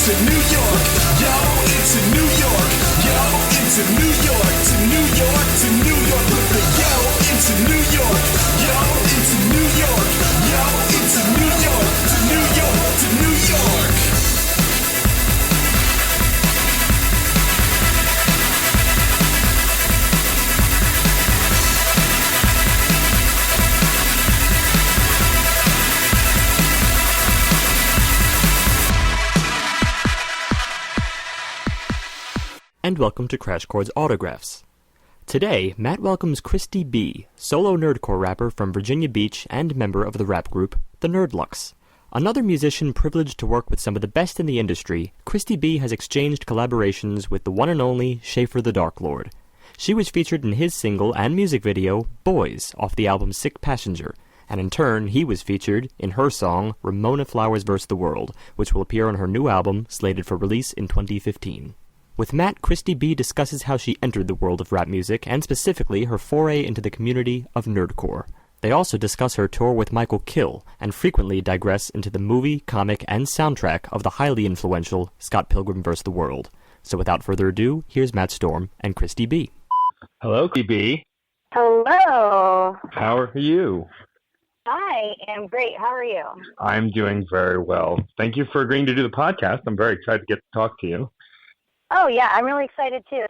into New York. Yo, into New York. Yo, into New York. To New York, to New York. Put the yo into New York. Yo, into New York. Yo, into New York. To New York, to New York. And welcome to Crash Chords Autographs. Today, Matt welcomes kristybee, solo nerdcore rapper from Virginia Beach and member of the rap group, the Nerdlucks. Another musician privileged to work with some of the best in the industry, kristybee has exchanged collaborations with the one and only Schaffer the Darklord. She was featured in his single and music video, Boys, off the album Sick Passenger, and in turn, he was featured in her song, Ramona Flowers vs. the World, which will appear on her new album, slated for release in 2015. With Matt, kristybee discusses how she entered the world of rap music, and specifically her foray into the community of Nerdcore. They also discuss her tour with kHill, and frequently digress into the movie, comic, and soundtrack of the highly influential Scott Pilgrim vs. the World. So without further ado, here's Matt Storm and kristybee. Hello, kristybee. Hello. How are you? I am great. How are you? I'm doing very well. Thank you for agreeing to do the podcast. I'm very excited to get to talk to you. Oh, yeah, I'm really excited, too.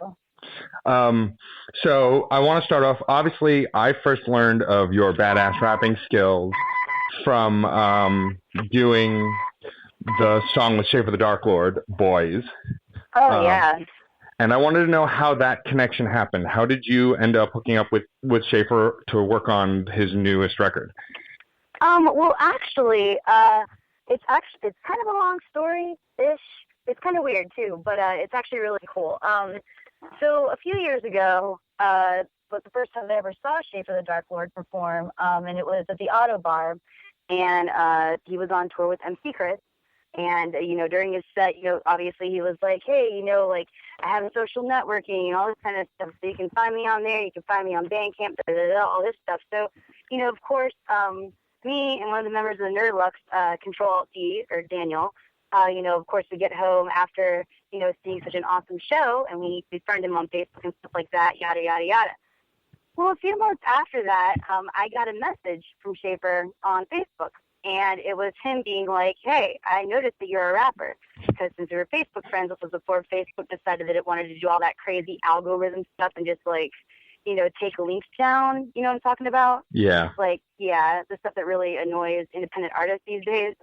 So I want to start off, obviously, I first learned of your badass rapping skills from doing the song with Schaffer the Darklord, Boys. Oh, yeah. And I wanted to know how that connection happened. How did you end up hooking up with Schaffer to work on his newest record? Well, actually, it's kind of a long story-ish. It's kind of weird, too, but it's actually really cool. So a few years ago, was the first time I ever saw Schaffer the Darklord perform, and it was at the Auto Bar, and he was on tour with MC Chris. And, during his set, obviously he was like, hey, like, I have social networking and all this kind of stuff, so you can find me on there, you can find me on Bandcamp, all this stuff. So, of course, me and one of the members of the Nerdlucks, Control-Alt-D, or Daniel, of course, we get home after, seeing such an awesome show, and we friend him on Facebook and stuff like that, yada, yada, yada. Well, a few months after that, I got a message from Schaffer on Facebook, and it was him being like, hey, I noticed that you're a rapper, because since we were Facebook friends, this was before Facebook decided that it wanted to do all that crazy algorithm stuff and just, like, take links down, you know what I'm talking about? Yeah. Like, yeah, the stuff that really annoys independent artists these days.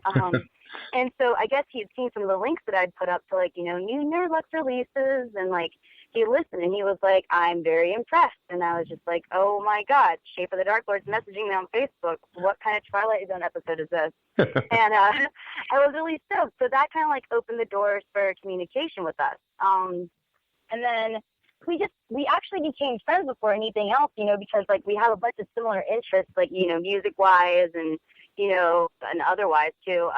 And so I guess he had seen some of the links that I'd put up to, like, new Nerdlucks releases, and, like, he listened, and he was like, I'm very impressed. And I was just like, oh, my God, Schaffer the Darklord's messaging me on Facebook. What kind of Twilight Zone episode is this? And I was really stoked. So that kind of, like, opened the doors for communication with us. And then we actually became friends before anything else, because, like, we have a bunch of similar interests, like, music-wise and, and otherwise, too.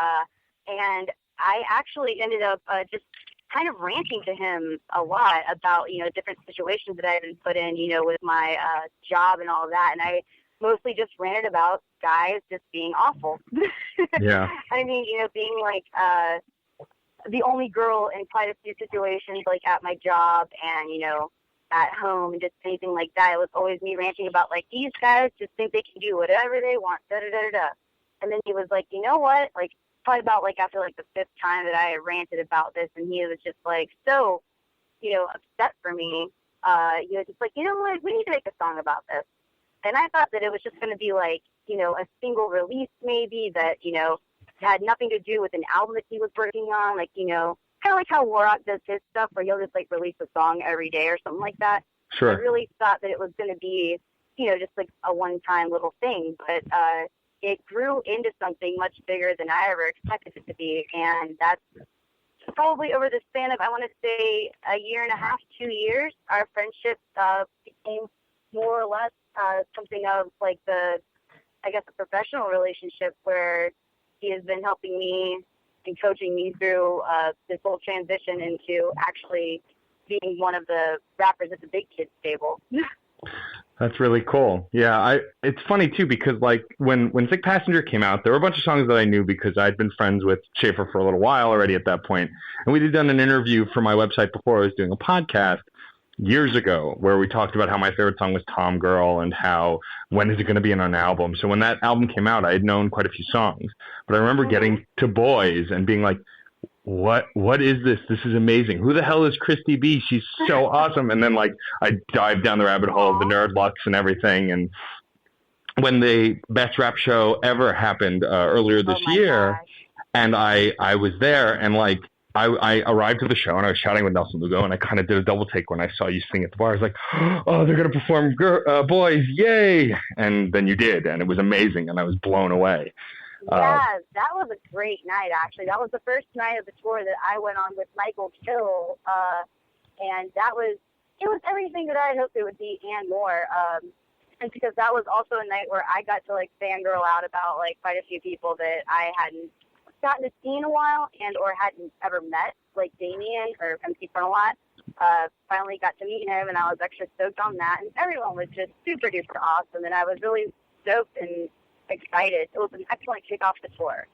And I actually ended up just kind of ranting to him a lot about, different situations that I had been put in, with my job and all of that. And I mostly just ranted about guys just being awful. Yeah. I mean, being, like, the only girl in quite a few situations, like, at my job and, at home and just anything like that. It was always me ranting about, like, these guys just think they can do whatever they want, da-da-da-da-da. And then he was like, you know what? Like, probably about, like, after, like, the fifth time that I ranted about this, and he was just, like, so, upset for me. Just like, you know what? We need to make a song about this. And I thought that it was just going to be, like, a single release maybe that, had nothing to do with an album that he was working on, like, kind of like how Warrock does his stuff, where he'll just, like, release a song every day or something like that. Sure. I really thought that it was going to be, just, like, a one-time little thing, but it grew into something much bigger than I ever expected it to be, and that's probably over the span of, I want to say, a year and a half, 2 years, our friendship became more or less something of, like, a professional relationship where he has been helping me and coaching me through this whole transition into actually being one of the rappers at the big kids table. That's really cool. Yeah, it's funny too because like when Sick Passenger came out, there were a bunch of songs that I knew because I'd been friends with Schaffer for a little while already at that point. And we had done an interview for my website before I was doing a podcast years ago where we talked about how my favorite song was Tom Girl and how when is it going to be on an album. So when that album came out, I had known quite a few songs. But I remember getting to Boys and being like, what is this? This is amazing. Who the hell is kristybee? She's so awesome. And then like I dived down the rabbit hole of the Nerdlucks and everything. And when the best rap show ever happened earlier this year, gosh. and I was there and like I arrived to the show and I was shouting with Nelson Lugo and I kind of did a double take when I saw you sing at the bar. I was like, oh, they're going to perform Boys, yay. And then you did, and it was amazing, and I was blown away. Yeah, that was a great night, actually. That was the first night of the tour that I went on with kHill, and it was everything that I had hoped it would be and more. And because that was also a night where I got to, like, fangirl out about, like, quite a few people that I hadn't gotten to see in a while and or hadn't ever met, like Damien or MC Frontalot. Finally got to meet him, and I was extra stoked on that. And everyone was just super duper awesome, and I was really stoked and excited. It was an excellent kickoff to tour.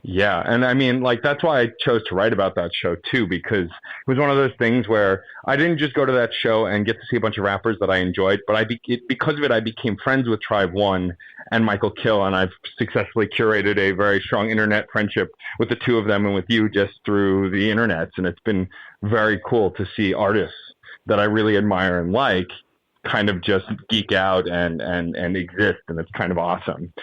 Yeah, and I mean, like, that's why I chose to write about that show, too, because it was one of those things where I didn't just go to that show and get to see a bunch of rappers that I enjoyed, but because of it, I became friends with Tribe One and kHill, and I've successfully curated a very strong internet friendship with the two of them and with you just through the internet, and it's been very cool to see artists that I really admire and like kind of just geek out and exist, and it's kind of awesome.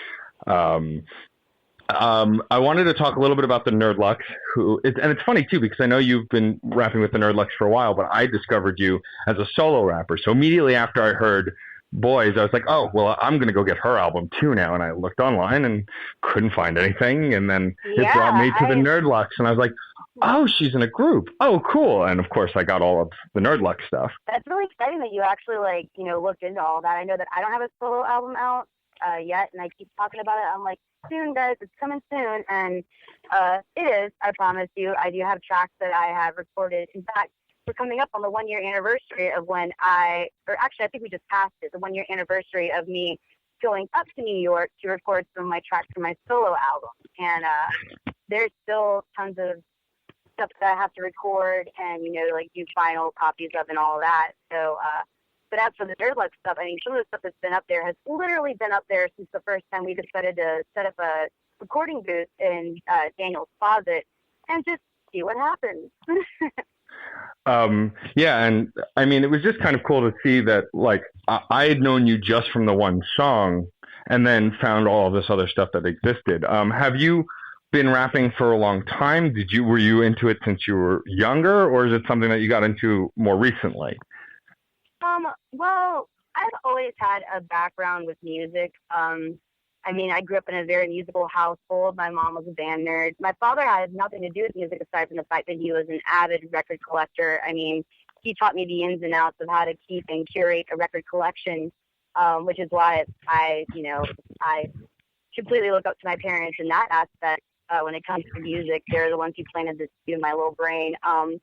I wanted to talk a little bit about the Nerdlucks, and it's funny too because I know you've been rapping with the Nerdlucks for a while, but I discovered you as a solo rapper. So immediately after I heard Boys, I was like, oh, well, I'm going to go get her album too now. And I looked online and couldn't find anything, and then it brought me to the Nerdlucks, and I was like, oh, she's in a group. Oh, cool. And of course, I got all of the Nerdlucks stuff. That's really exciting that you actually looked into all that. I know that I don't have a solo album out yet, and I keep talking about it. I'm like, soon, guys, it's coming soon, and it is. I promise you. I do have tracks that I have recorded. In fact, we're coming up on the 1-year anniversary of when I think we just passed it, the 1-year anniversary of me going up to New York to record some of my tracks for my solo album, and there's still tons of stuff that I have to record and do final copies of and all of that. So. But as for the Nerdlucks stuff, I mean, some of the stuff that's been up there has literally been up there since the first time we decided to set up a recording booth in Daniel's closet and just see what happens. Yeah, and I mean, it was just kind of cool to see that, like, I had known you just from the one song and then found all of this other stuff that existed. Have you been rapping for a long time? Were you into it since you were younger, or is it something that you got into more recently? Well, I've always had a background with music. I mean, I grew up in a very musical household. My mom was a band nerd. My father had nothing to do with music aside from the fact that he was an avid record collector. I mean, he taught me the ins and outs of how to keep and curate a record collection, which is why I completely look up to my parents in that aspect when it comes to music. They're the ones who planted this seed in my little brain. And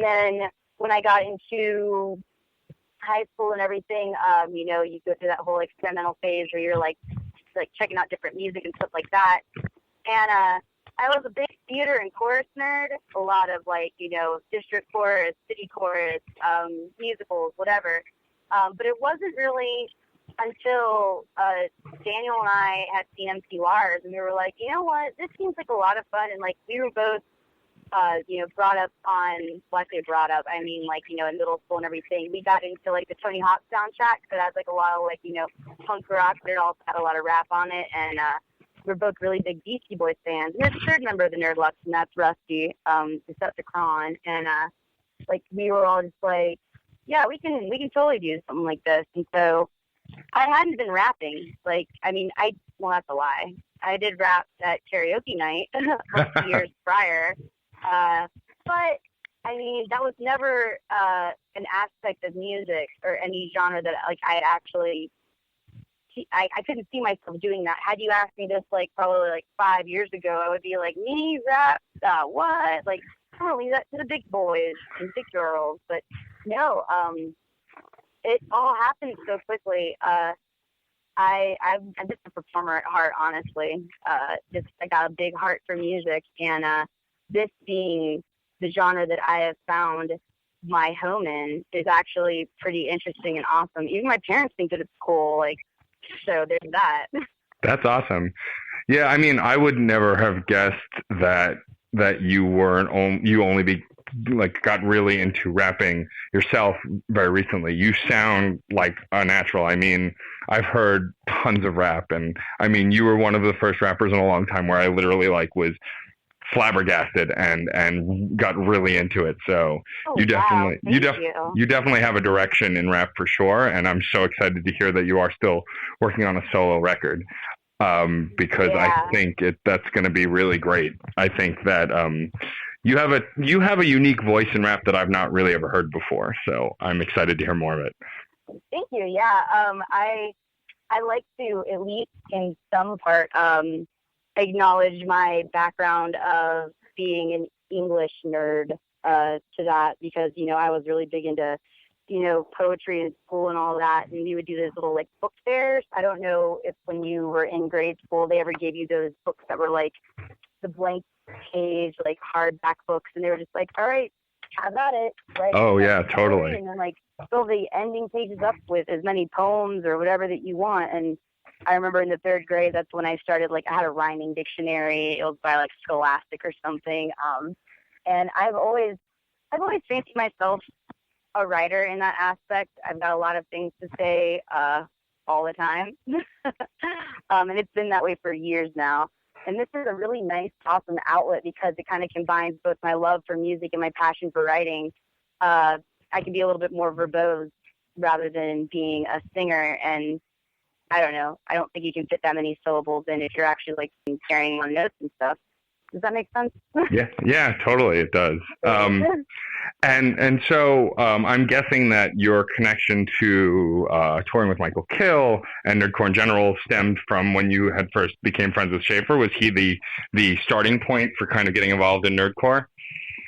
then when I got into high school and everything, you go through that whole experimental phase where you're like checking out different music and stuff like that. And I was a big theater and chorus nerd, a lot of district chorus, city chorus, musicals, whatever. But it wasn't really until Daniel and I had seen MC Lars, and we were like, you know what, this seems like a lot of fun. And we were both brought up on, well, I say brought up, I mean, in middle school and everything, we got into, the Tony Hawk soundtrack, so that's, a lot of, punk rock, but it also had a lot of rap on it, and we're both really big Beastie Boys fans. And there's a third member of the Nerdlucks, and that's Rusty, Decepticon, and, we were all just like, yeah, we can totally do something like this. And so I hadn't been rapping, well, that's a lie. I did rap at karaoke night a couple years prior, but I mean, that was never an aspect of music or any genre that I actually, I couldn't see myself doing that. Had you asked me this probably 5 years ago, I would be like, me rap? What? I'm gonna leave that to the big boys and big girls. But no, it all happened so quickly. I'm just a performer at heart, honestly. I got a big heart for music, and this being the genre that I have found my home in is actually pretty interesting and awesome. Even my parents think that it's cool. Like, so there's that. That's awesome. Yeah, I mean, I would never have guessed that you got really into rapping yourself very recently. You sound like a natural. I mean, I've heard tons of rap, and I mean, you were one of the first rappers in a long time where I literally was flabbergasted and got really into it. So you definitely have a direction in rap for sure, and I'm so excited to hear that you are still working on a solo record. Because I think that's going to be really great. I think that you have a unique voice in rap that I've not really ever heard before. So I'm excited to hear more of it. Thank you. Yeah. I like to, at least in some part, acknowledge my background of being an English nerd to that, because I was really big into poetry in school and all that, and we would do those little book fairs. I don't know if when you were in grade school they ever gave you those books that were the blank page hardback books, and they were just all right, have at it, right? Oh yeah, totally. And then fill the ending pages up with as many poems or whatever that you want. And I remember in the third grade, that's when I started, I had a rhyming dictionary. It was by Scholastic or something. And I've always fancied myself a writer in that aspect. I've got a lot of things to say all the time. And it's been that way for years now. And this is a really nice, awesome outlet because it kind of combines both my love for music and my passion for writing. I can be a little bit more verbose rather than being a singer. And I don't know, I don't think you can fit that many syllables in if you're actually carrying on notes and stuff. Does that make sense? Yeah, totally, it does. And so I'm guessing that your connection to touring with kHill and Nerdcore in general stemmed from when you had first became friends with Schaffer. Was he the starting point for kind of getting involved in Nerdcore?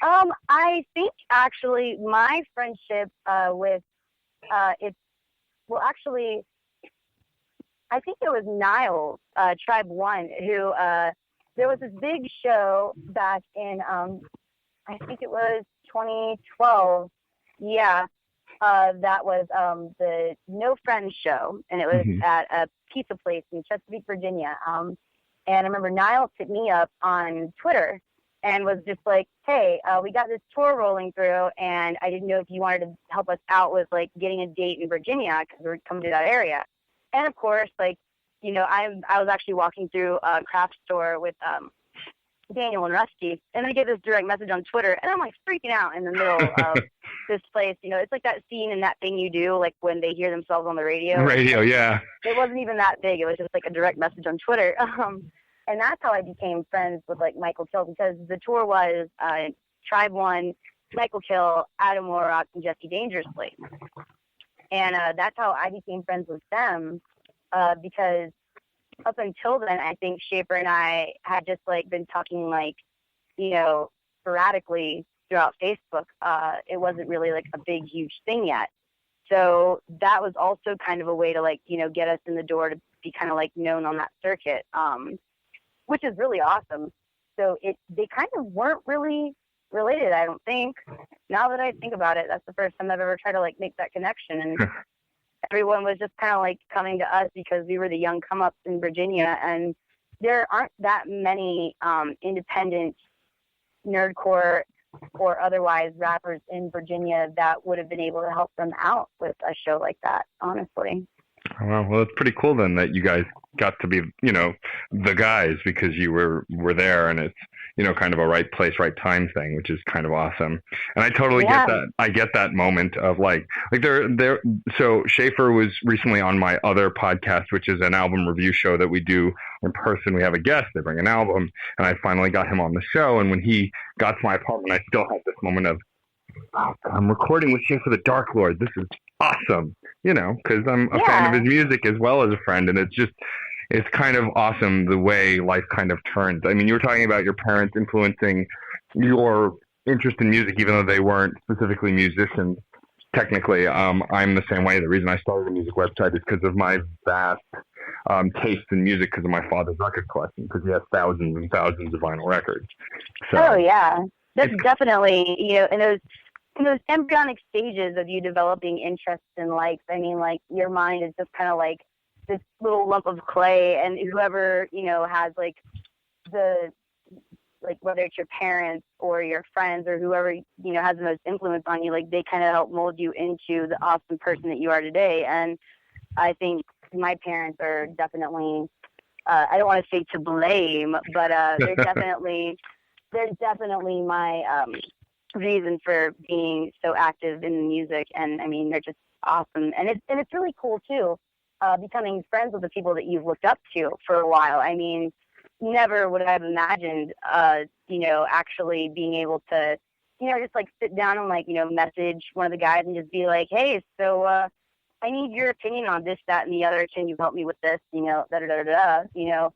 I think actually my friendship with I think it was Niles, Tribe One, who there was this big show back in I think it was 2012. Yeah, that was the No Friends show, and it was at a pizza place in Chesapeake, Virginia. And I remember Niles hit me up on Twitter and was just hey, we got this tour rolling through, and I didn't know if you wanted to help us out with getting a date in Virginia because we're coming to that area. And of course, I was actually walking through a craft store with Daniel and Rusty, and I get this direct message on Twitter, and I'm freaking out in the middle of this place. It's like that scene in That Thing You Do, when they hear themselves on the radio. Radio, yeah. It wasn't even that big. It was just a direct message on Twitter. And that's how I became friends with kHill, because the tour was Tribe One, kHill, Adam Warrock, and Jesse Dangerously. And that's how I became friends with them, because up until then, I think Schaffer and I had just been talking sporadically throughout Facebook. It wasn't really a big, huge thing yet. So that was also kind of a way to get us in the door to be kind of known on that circuit, which is really awesome. So they kind of weren't really related, I don't think. Now that I think about it, that's the first time I've ever tried to make that connection. And everyone was just kind of coming to us because we were the young come-ups in Virginia, and there aren't that many independent nerdcore or otherwise rappers in Virginia that would have been able to help them out with a show like that, honestly. Well, it's pretty cool then that you guys got to be, the guys, because you were there, and it's, kind of a right place, right time thing, which is kind of awesome. And I totally get that. I get that moment of so Schaffer was recently on my other podcast, which is an album review show that we do in person. We have a guest, they bring an album, and I finally got him on the show. And when he got to my apartment, I still had this moment of, oh, I'm recording with Schaffer the Darklord. This is awesome, because I'm a fan of his music as well as a friend. And it's kind of awesome the way life kind of turns. I mean, you were talking about your parents influencing your interest in music, even though they weren't specifically musicians. technically. I'm the same way. The reason I started a music website is because of my vast taste in music, because of my father's record collection, because he has thousands and thousands of vinyl records. So, oh yeah, that's definitely, in those embryonic stages of you developing interests and likes. I mean, like, your mind is just kind of like this little lump of clay, and whoever has like whether it's your parents or your friends or whoever has the most influence on you, like, they kind of help mold you into the awesome person that you are today. And I think my parents are definitely, I don't want to say to blame, but they're definitely my reason for being so active in music. And I mean, they're just awesome, and it's really cool too, becoming friends with the people that you've looked up to for a while. I mean, never would I have imagined, actually being able to, just like sit down and like, message one of the guys and just be like, hey, so I need your opinion on this, that, and the other. Can you help me with this? Da da da da.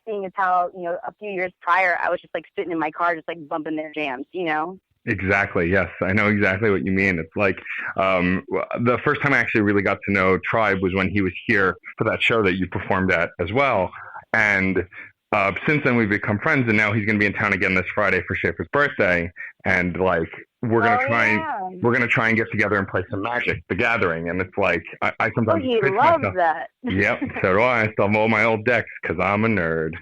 Seeing as how a few years prior I was just like sitting in my car just like bumping their jams. Exactly. Yes, I know exactly what you mean. It's like the first time I actually really got to know Tribe was when he was here for that show that you performed at as well. And since then we've become friends, and now he's going to be in town again this Friday for Schaffer's birthday. And like we're gonna try and get together and play some Magic: The Gathering. And it's like I sometimes he loves myself. That. Yep. So do I. I still have all my old decks because I'm a nerd.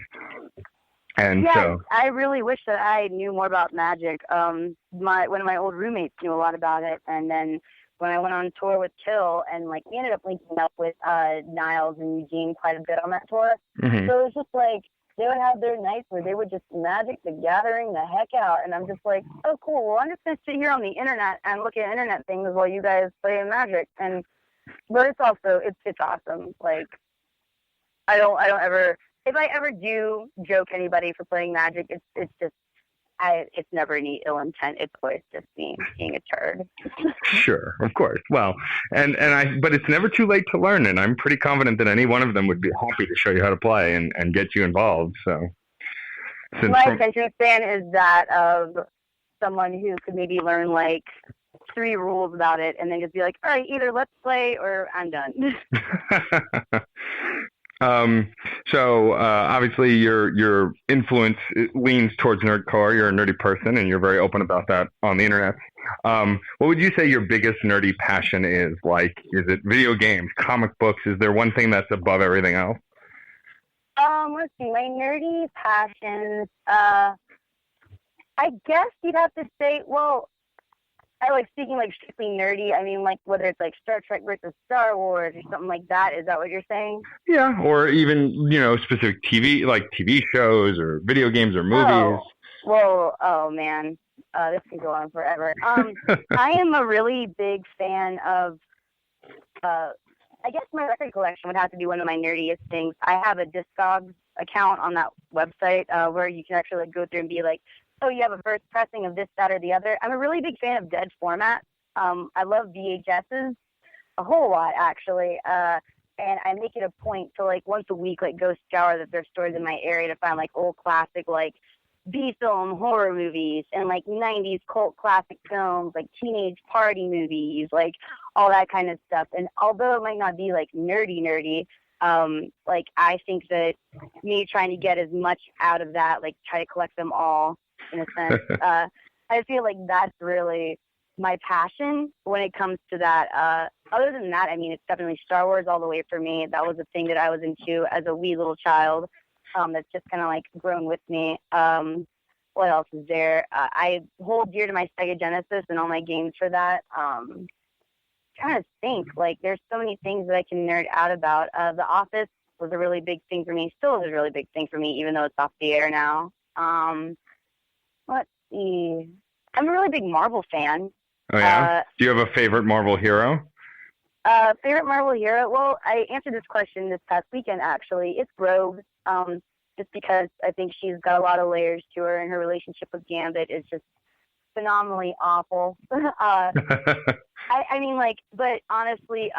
And yes, so I really wish that I knew more about Magic. One of my old roommates knew a lot about it, and then when I went on tour with kHill, and like we ended up linking up with Niles and Eugene quite a bit on that tour. Mm-hmm. So it was just like they would have their nights where they would just Magic the Gathering the heck out, and I'm just like, oh cool. Well, I'm just gonna sit here on the internet and look at internet things while you guys play Magic. But it's also it's awesome. Like I don't ever. If I ever do joke anybody for playing Magic, it's never any ill intent. It's always just me being a turd. Sure, of course. Well, but it's never too late to learn, and I'm pretty confident that any one of them would be happy to show you how to play and get you involved. So, my attention span is that of someone who could maybe learn like 3 rules about it, and then just be like, all right, either let's play or I'm done. So obviously your influence leans towards nerdcore. You're a nerdy person, and you're very open about that on the internet. What would you say your biggest nerdy passion is? Like, is it video games, comic books? Is there one thing that's above everything else? Let's see. My nerdy passions. I guess you'd have to say, well, I like speaking like strictly nerdy. I mean, like whether it's like Star Trek versus Star Wars or something like that. Is that what you're saying? Yeah, or even specific TV shows or video games or movies. Oh man, this can go on forever. I am a really big fan of. I guess my record collection would have to be one of my nerdiest things. I have a Discogs account on that website where you can actually like go through and be like, oh, you have a first pressing of this, that, or the other. I'm a really big fan of dead format. I love VHSs a whole lot, actually. And I make it a point to, like, once a week, like, go scour the thrift stores in my area to find, like, old classic, like, B-film horror movies and, like, 90s cult classic films, like, teenage party movies, like, all that kind of stuff. And although it might not be, like, nerdy, like, I think that me trying to get as much out of that, like, try to collect them all, in a sense. I feel like that's really my passion when it comes to that. Other than that, I mean, it's definitely Star Wars all the way for me. That was a thing that I was into as a wee little child. That's just kind of like grown with me. What else is there? I hold dear to my Sega Genesis and all my games for that. Trying to think, like, there's so many things that I can nerd out about. The Office was a really big thing for me. Still is a really big thing for me, even though it's off the air now. Let's see. I'm a really big Marvel fan. Oh, yeah? Do you have a favorite Marvel hero? Favorite Marvel hero? Well, I answered this question this past weekend, actually. It's Rogue, just because I think she's got a lot of layers to her, and her relationship with Gambit is just phenomenally awful. I mean, like, but honestly,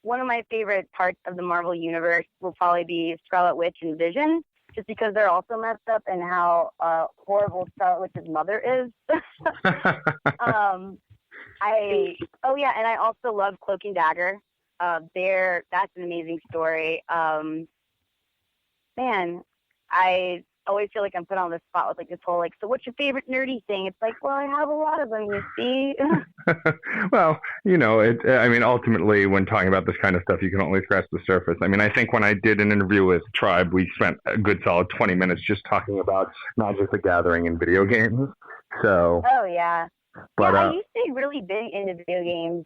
one of my favorite parts of the Marvel Universe will probably be Scarlet Witch and Vision, just because they're also messed up and how horrible Scarlet Witch's mother is. And I also love Cloak and Dagger. That's an amazing story. Man, I always feel like I'm put on the spot with like this whole like, so what's your favorite nerdy thing? It's like, well, I have a lot of them, you see. Well, ultimately, when talking about this kind of stuff, you can only scratch the surface. I mean, I think when I did an interview with Tribe, we spent a good solid 20 minutes just talking about Magic the Gathering and video games. So. Oh yeah. But I used to be really big into video games.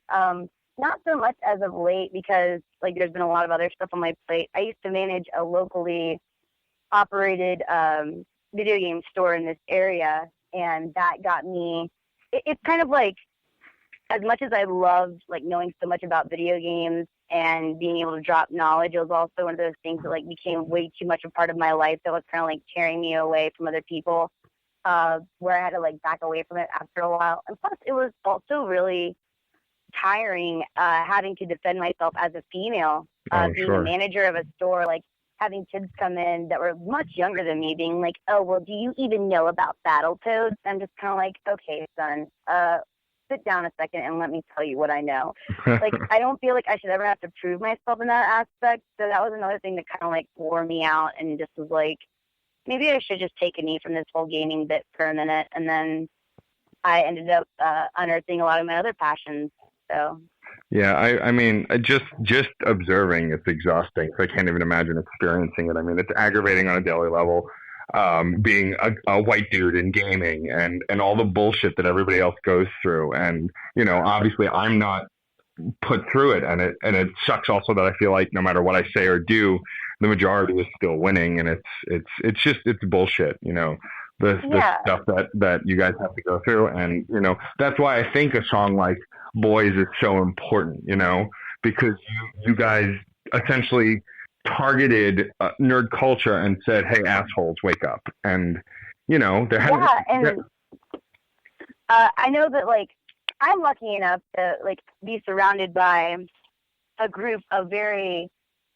Not so much as of late because like there's been a lot of other stuff on my plate. I used to manage a locally operated video game store in this area, and that got me. It's kind of like, as much as I loved like knowing so much about video games and being able to drop knowledge, it was also one of those things that like became way too much a part of my life that was kind of like tearing me away from other people, where I had to like back away from it after a while. And plus, it was also really tiring having to defend myself as a female, being a manager of a store, like having kids come in that were much younger than me being like, oh, well, do you even know about Battletoads? I'm just kind of like, okay, son, sit down a second and let me tell you what I know. Like, I don't feel like I should ever have to prove myself in that aspect. So that was another thing that kind of like wore me out and just was like, maybe I should just take a knee from this whole gaming bit for a minute. And then I ended up unearthing a lot of my other passions. So. Yeah, I mean, just observing, it's exhausting. So I can't even imagine experiencing it. I mean, it's aggravating on a daily level, being a white dude in gaming and all the bullshit that everybody else goes through. And, you know, obviously I'm not put through it. And it sucks also that I feel like no matter what I say or do, the majority is still winning. And it's bullshit, you know. The stuff that you guys have to go through. And, you know, that's why I think a song like Boys is so important, you know, because you guys essentially targeted nerd culture and said, hey, assholes, wake up. And, you know, I know that, like, I'm lucky enough to, like, be surrounded by a group of very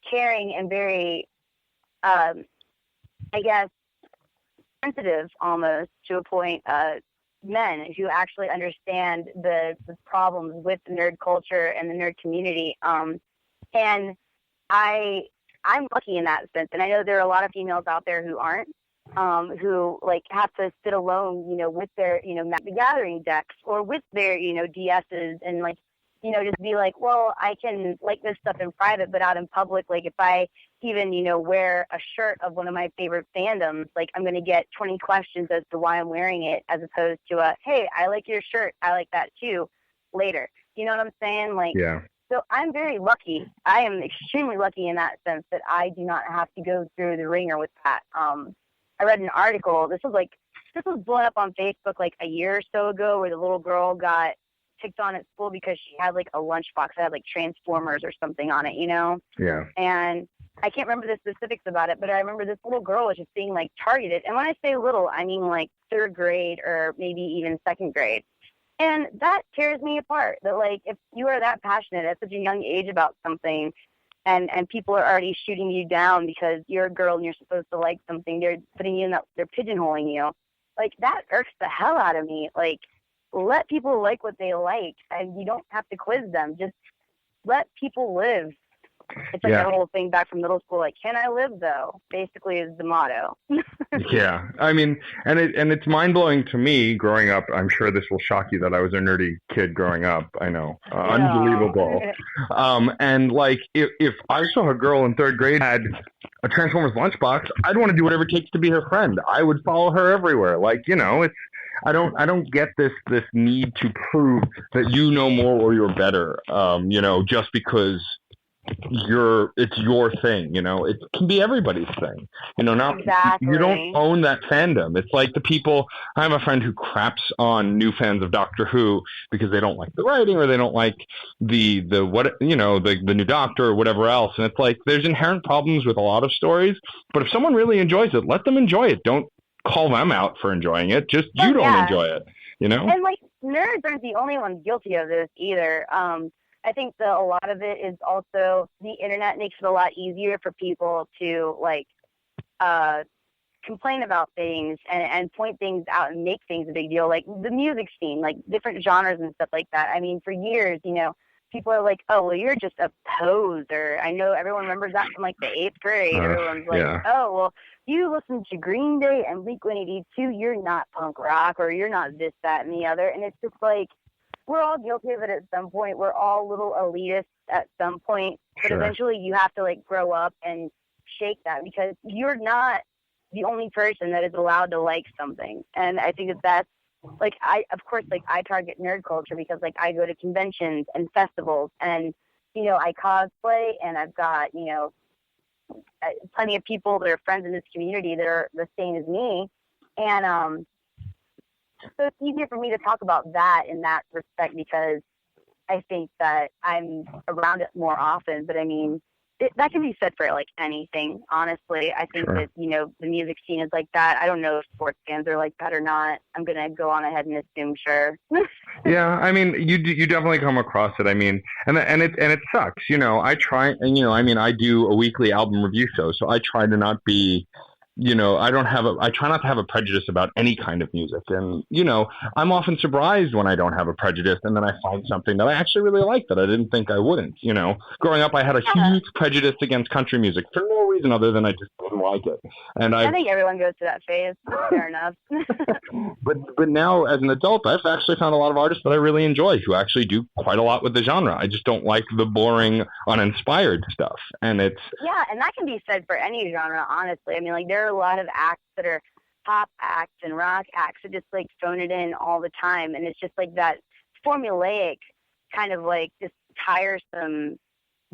caring and very, I guess, sensitive almost to a point, men who actually understand the problems with the nerd culture and the nerd community. And I'm lucky in that sense. And I know there are a lot of females out there who aren't, who like have to sit alone, you know, with their, you know, Magic the Gathering decks or with their, you know, DSs and like, you know, just be like, well, I can like this stuff in private, but out in public, like if I even, you know, wear a shirt of one of my favorite fandoms, like I'm going to get 20 questions as to why I'm wearing it, as opposed to hey, I like your shirt, I like that too, later. You know what I'm saying? Like, yeah. So I'm very lucky. I am extremely lucky in that sense that I do not have to go through the ringer with that. I read an article. This was blown up on Facebook like a year or so ago, where the little girl got picked on at school because she had like a lunchbox that had like Transformers or something on it, you know? Yeah. And I can't remember the specifics about it, but I remember this little girl was just being like targeted. And when I say little, I mean like third grade or maybe even second grade. And that tears me apart, that like if you are that passionate at such a young age about something and people are already shooting you down because you're a girl and you're supposed to like something, they're putting you in that, they're pigeonholing you. Like that irks the hell out of me. Like, let people like what they like, and you don't have to quiz them. Just let people live. It's like that whole thing back from middle school, like, can I live though? Basically is the motto. Yeah. I mean, and it's mind-blowing to me growing up. I'm sure this will shock you that I was a nerdy kid growing up. I know. Unbelievable. And like, if I saw a girl in third grade had a Transformers lunchbox, I'd want to do whatever it takes to be her friend. I would follow her everywhere. Like, you know, I don't get this need to prove that you know more or you're better, you know, just because it's your thing, you know. It can be everybody's thing, you know. Not exactly. You don't own that fandom. It's like the people. I have a friend who craps on new fans of Doctor Who because they don't like the writing or they don't like the what, you know, the new Doctor or whatever else. And it's like there's inherent problems with a lot of stories, but if someone really enjoys it, let them enjoy it. Don't call them out for enjoying it. Just you don't enjoy it, you know? And like nerds aren't the only ones guilty of this either. I think that a lot of it is also the internet makes it a lot easier for people to like complain about things and point things out and make things a big deal, like the music scene, like different genres and stuff like that. I mean, for years, you know, people are like, oh, well, you're just a poser. I know everyone remembers that from like the 8th grade. Everyone's like, oh, well, you listen to Green Day and Blink-182, you're not punk rock, or you're not this, that, and the other. And it's just like, we're all guilty of it at some point. We're all little elitists at some point. But eventually you have to like grow up and shake that, because you're not the only person that is allowed to like something. And I think that's like, I target nerd culture because like I go to conventions and festivals and, you know, I cosplay, and I've got, you know, plenty of people that are friends in this community that are the same as me. And so it's easier for me to talk about that in that respect, because I think that I'm around it more often. But I mean, that can be said for like anything, honestly. I think that, you know, the music scene is like that. I don't know if sports fans are like that or not. I'm going to go on ahead and assume sure. Yeah, I mean, you definitely come across it. I mean, and it sucks. You know, I try, and you know, I mean, I do a weekly album review show, so I try to not be, you know, I try not to have a prejudice about any kind of music. And, you know, I'm often surprised when I don't have a prejudice, and then I find something that I actually really like that I didn't think I wouldn't. You know, growing up, I had a huge prejudice against country music for no reason other than I just didn't like it. And I think everyone goes through that phase. Fair enough. But now, as an adult, I've actually found a lot of artists that I really enjoy who actually do quite a lot with the genre. I just don't like the boring, uninspired stuff. And it's... Yeah, and that can be said for any genre, honestly. I mean, like, there are a lot of acts that are pop acts and rock acts that just, like, phone it in all the time. And it's just, like, that formulaic kind of, like, just tiresome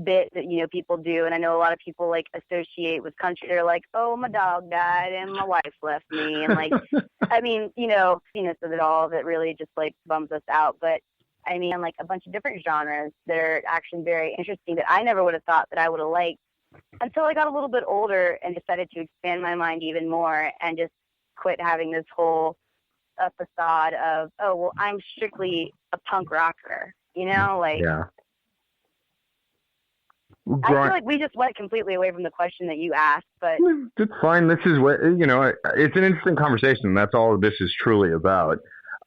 bit that, you know, people do. And I know a lot of people, like, associate with country. They're like, oh, my dog died and my wife left me. And, like, I mean, you know, of it all that really just, like, bums us out. But, I mean, like, a bunch of different genres that are actually very interesting that I never would have thought that I would have liked until I got a little bit older and decided to expand my mind even more and just quit having this whole facade of, oh, well, I'm strictly a punk rocker, you know? Like, yeah. I feel like we just went completely away from the question that you asked, but... It's fine. This is what, you know, it's an interesting conversation. That's all this is truly about.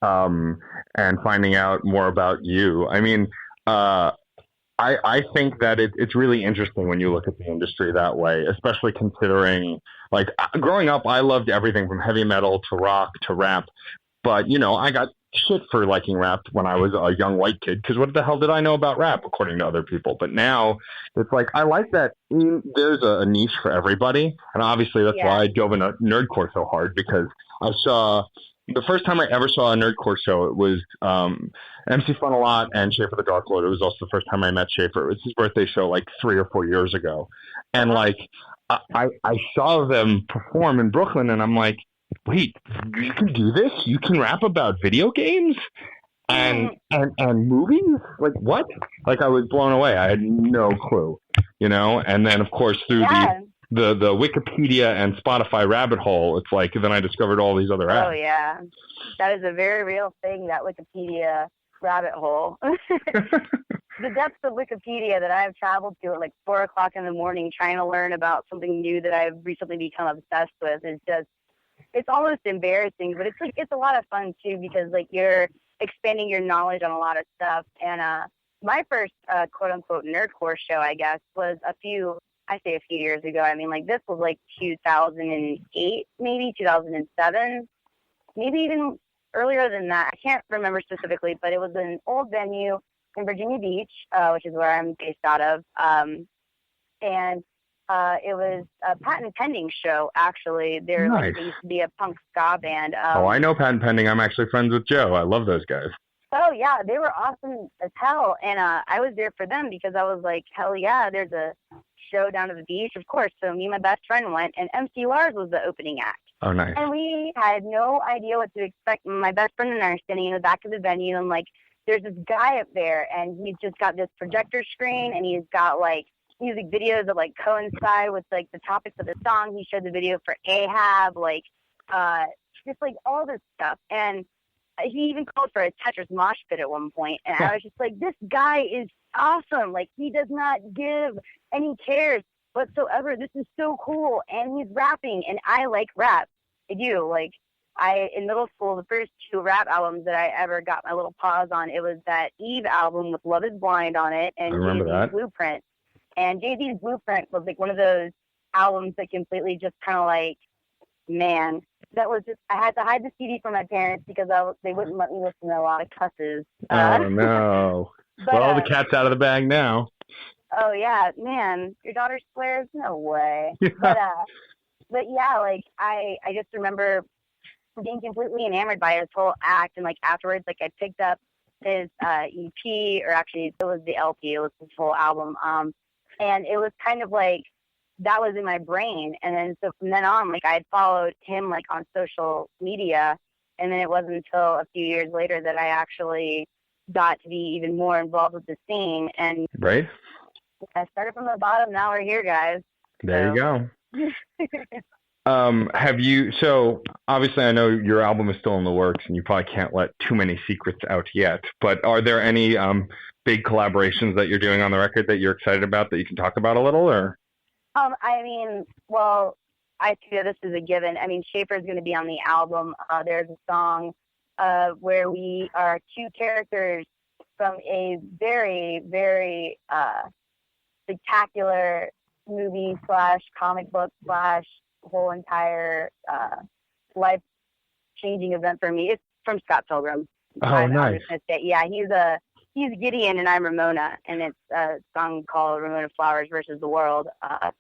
And finding out more about you. I mean, I think that it's really interesting when you look at the industry that way, especially considering, like, growing up, I loved everything from heavy metal to rock to rap. But, you know, I got shit for liking rap when I was a young white kid, because what the hell did I know about rap, according to other people? But now it's like, I like that there's a niche for everybody. And obviously that's why I dove into Nerdcore so hard, because I saw... The first time I ever saw a Nerdcore show, it was MC Fun-A-Lot and Schaffer the Darklord. It was also the first time I met Schaffer. It was his birthday show like 3 or 4 years ago. And like, I saw them perform in Brooklyn, and I'm like, wait, you can do this? You can rap about video games and movies? Like, what? Like, I was blown away. I had no clue, you know? And then, of course, through the Wikipedia and Spotify rabbit hole, it's like, then I discovered all these other apps. Oh, yeah. That is a very real thing, that Wikipedia rabbit hole. The depths of Wikipedia that I've traveled to at like 4 o'clock in the morning trying to learn about something new that I've recently become obsessed with is just, it's almost embarrassing, but it's like, it's a lot of fun too, because like you're expanding your knowledge on a lot of stuff. And my first quote unquote Nerdcore show, I guess, was a few years ago. I mean, like, this was like 2008, maybe 2007, maybe even earlier than that. I can't remember specifically, but it was an old venue in Virginia Beach, which is where I'm based out of. And it was a patent pending show, actually. There used to be a punk ska band. I know patent pending. I'm actually friends with Joe. I love those guys. Oh, yeah, they were awesome as hell. And I was there for them because I was like, hell yeah, there's a show down at the beach, of course. So me and my best friend went, and MC Lars was the opening act. Oh, nice. And we had no idea what to expect. My best friend and I are standing in the back of the venue, and like, there's this guy up there, and he's just got this projector screen, and he's got like music videos that like coincide with like the topics of the song. He showed the video for Ahab, like just like all this stuff. And he even called for a Tetris mosh pit at one point, and I was just like, this guy is awesome. Like, he does not give any cares whatsoever. This is so cool, and he's rapping, and I like rap. I do. Like, in middle school, the first 2 rap albums that I ever got my little paws on, it was that Eve album with Love is Blind on it and I remember Jay-Z's that. Blueprint. And Jay-Z's Blueprint was like one of those albums that completely just kind of like, man, that was just, I had to hide the CD from my parents because they wouldn't let me listen to a lot of cusses. Oh, no. But, well, the cat's out of the bag now. Oh, yeah, man, your daughter swears? No way. But yeah, like, I just remember being completely enamored by his whole act, and like afterwards, like I picked up his EP, or actually it was the LP, it was his whole album, and it was kind of like that was in my brain, and then so from then on, like I had followed him like on social media, and then it wasn't until a few years later that I actually got to be even more involved with the scene, and right. I started from the bottom. Now we're here, guys. There you go. So obviously I know your album is still in the works and you probably can't let too many secrets out yet, but are there any big collaborations that you're doing on the record that you're excited about that you can talk about a little, or? I mean, well, I think that this is a given. I mean, Schaffer is going to be on the album. There's a song where we are 2 characters from a very, very spectacular movie / comic book / whole entire life-changing event for me. It's from Scott Pilgrim. Oh, nice. I'm just gonna say, yeah, he's Gideon and I'm Ramona, and it's a song called Ramona Flowers versus the World.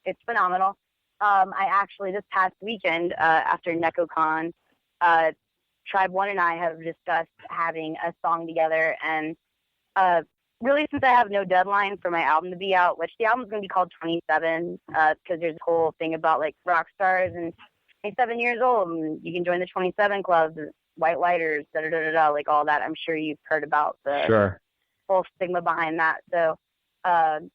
It's phenomenal. I actually, this past weekend, after NecoCon, Tribe One and I have discussed having a song together, and really, since I have no deadline for my album to be out, which the album's going to be called 27, because there's a whole thing about, like, rock stars and 27 years old, and you can join the 27 club, white lighters, da-da-da-da-da, like all that. I'm sure you've heard about the whole stigma behind that. So I'm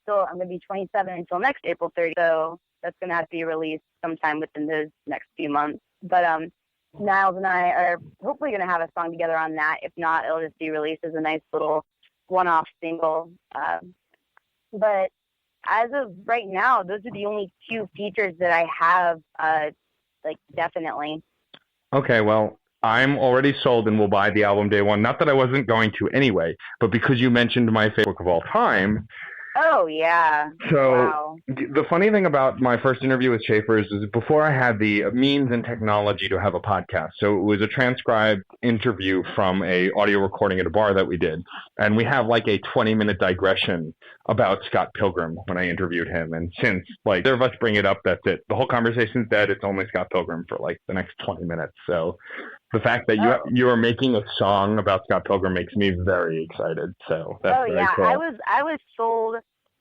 going to be 27 until next April 30th, so that's going to have to be released sometime within those next few months. But Niles and I are hopefully going to have a song together on that. If not, it'll just be released as a nice little one-off single. But as of right now, those are the only 2 features that I have, like, definitely. Okay, well, I'm already sold and will buy the album day one. Not that I wasn't going to anyway, but because you mentioned my favorite book of all time. Oh, yeah. So wow. The funny thing about my first interview with Schaffer is before I had the means and technology to have a podcast. So it was a transcribed interview from a audio recording at a bar that we did. And we have like a 20-minute digression about Scott Pilgrim when I interviewed him. And since like either of us bring it up, that's it. The whole conversation's dead. It's only Scott Pilgrim for like the next 20 minutes. So the fact that you are making a song about Scott Pilgrim makes me very excited. So that's very cool. I was sold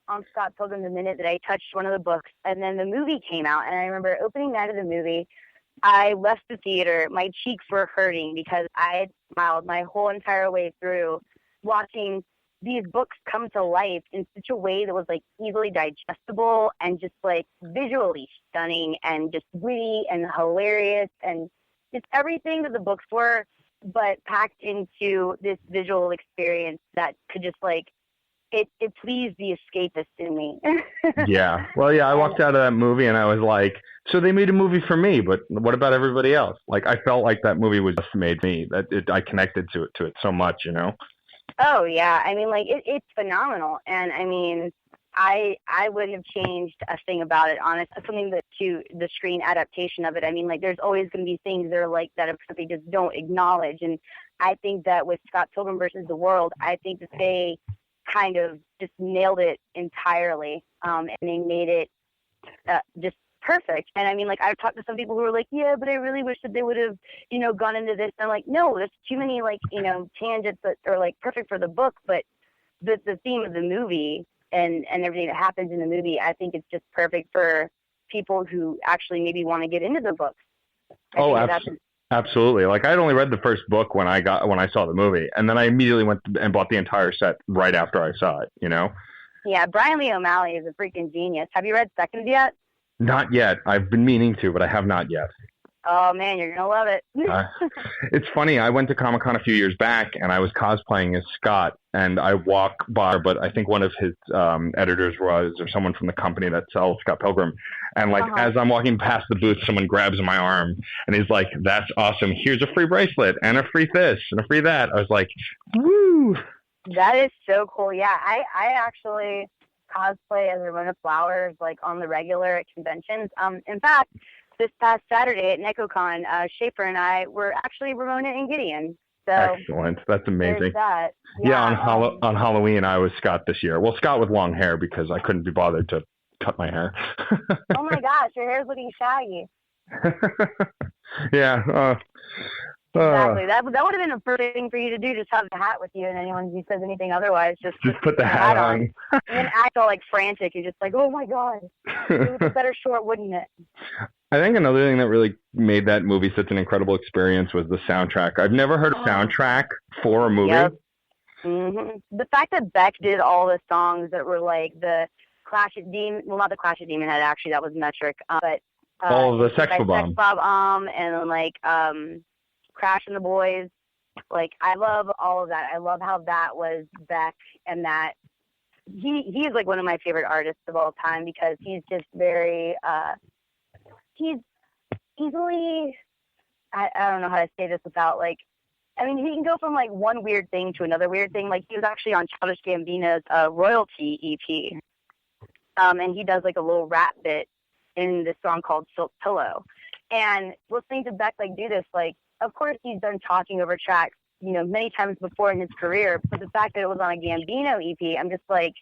on Scott Pilgrim the minute that I touched one of the books, and then the movie came out, and I remember opening night of the movie, I left the theater, my cheeks were hurting because I had smiled my whole entire way through watching these books come to life in such a way that was like easily digestible and just like visually stunning and just witty and hilarious and just everything that the books were, but packed into this visual experience that could just like, it pleased the escapist in me. Yeah. Well, yeah, I walked out of that movie and I was like, so they made a movie for me, but what about everybody else? Like, I felt like that movie was just made me. I connected to it so much, you know? Oh, yeah. I mean, like, it's phenomenal. And, I mean, I wouldn't have changed a thing about it, honestly. Something that to the screen adaptation of it, I mean, like, there's always going to be things that are like that they just don't acknowledge. And I think that with Scott Pilgrim versus the World, I think that they kind of just nailed it entirely, and they made it just perfect. And I mean, like, I've talked to some people who are like, yeah, but I really wish that they would have, gone into this. And I'm like, no, there's too many, like, tangents that are, like, perfect for the book, but the theme of the movie and everything that happens in the movie, I think it's just perfect for people who actually maybe want to get into the books. Absolutely. Like, I had only read the first book when I saw the movie, and then I immediately went and bought the entire set right after I saw it, Yeah, Brian Lee O'Malley is a freaking genius. Have you read Seconds yet? Not yet. I've been meaning to, but I have not yet. Oh man, you're gonna love it. It's funny. I went to Comic-Con a few years back, and I was cosplaying as Scott. And I walk by, but I think one of his editors was, or someone from the company that sells Scott Pilgrim. And like as I'm walking past the booth, someone grabs my arm, and he's like, "That's awesome! Here's a free bracelet, and a free this, and a free that." I was like, "Woo!" That is so cool. Yeah, I actually cosplay as Ramona Flowers, like on the regular at conventions. In fact, this past Saturday at NecoCon, Schaffer and I were actually Ramona and Gideon. So excellent. That's amazing. That. Yeah, on Halloween, I was Scott this year. Well, Scott with long hair because I couldn't be bothered to cut my hair. Oh my gosh, your hair's looking shaggy. Yeah. Exactly. That would have been a perfect thing for you to do. Just have the hat with you, and anyone who says anything otherwise, just put the hat on. And then act all like frantic. You're just like, oh my god, it was a better short, wouldn't it? I think another thing that really made that movie such an incredible experience was the soundtrack. I've never heard a soundtrack for a movie. Yep. Mm-hmm. The fact that Beck did all the songs that were like the Clash at Demon, well, not the Clash at Demon Head, actually, that was Metric, but all of the Sex Bob, and then like Crash and the Boys. Like, I love all of that. I love how that was Beck, and that he's like one of my favorite artists of all time because he's just very he's easily, I don't know how to say this without like, I mean, he can go from like one weird thing to another weird thing. Like, he was actually on Childish Gambino's royalty EP, and he does like a little rap bit in this song called Silk Pillow. And listening to Beck like do this, like, of course he's done talking over tracks, you know, many times before in his career, but the fact that it was on a Gambino EP, I'm just like,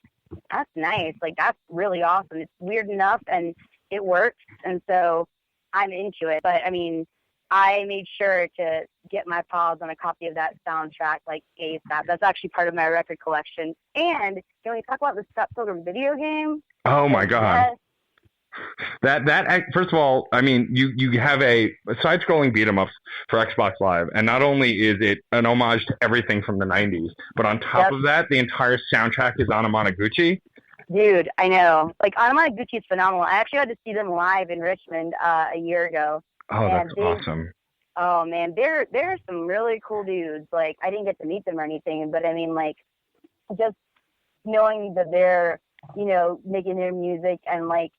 that's nice. Like, that's really awesome. It's weird enough and it works, and so I'm into it. But I mean, I made sure to get my paws on a copy of that soundtrack like ASAP. That's actually part of my record collection. And can we talk about the Scott Pilgrim video game? Oh my god. That first of all, I mean, you have a side-scrolling beat 'em up for Xbox Live, and not only is it an homage to everything from the 90s, but on top of that, the entire soundtrack is Anamanaguchi. Dude, I know. Like, Anamanaguchi is phenomenal. I actually had to see them live in Richmond a year ago. Oh, that's awesome. Oh man, they're some really cool dudes. Like, I didn't get to meet them or anything, but I mean, like, just knowing that they're, you know, making their music, and like,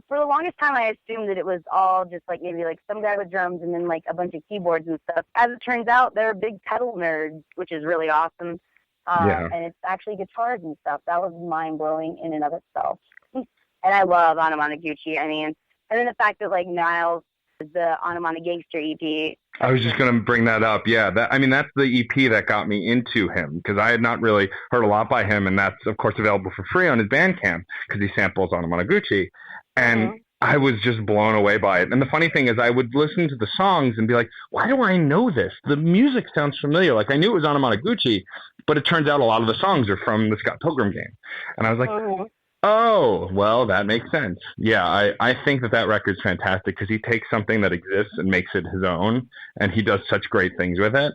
for the longest time, I assumed that it was all just like maybe like some guy with drums and then like a bunch of keyboards and stuff. As it turns out, they're big pedal nerds, which is really awesome. And it's actually guitars and stuff. That was mind blowing in and of itself. And I love Anamanaguchi. I mean, and then the fact that like Niles is the Anamana Gangster EP. I was just going to bring that up. Yeah, that's the EP that got me into him, because I had not really heard a lot by him, and that's of course available for free on his Bandcamp because he samples Anamanaguchi. And I was just blown away by it. And the funny thing is, I would listen to the songs and be like, why do I know this? The music sounds familiar. Like, I knew it was Anamanaguchi, but it turns out a lot of the songs are from the Scott Pilgrim game. And I was like, oh, well, that makes sense. Yeah, I think that record's fantastic because he takes something that exists and makes it his own, and he does such great things with it.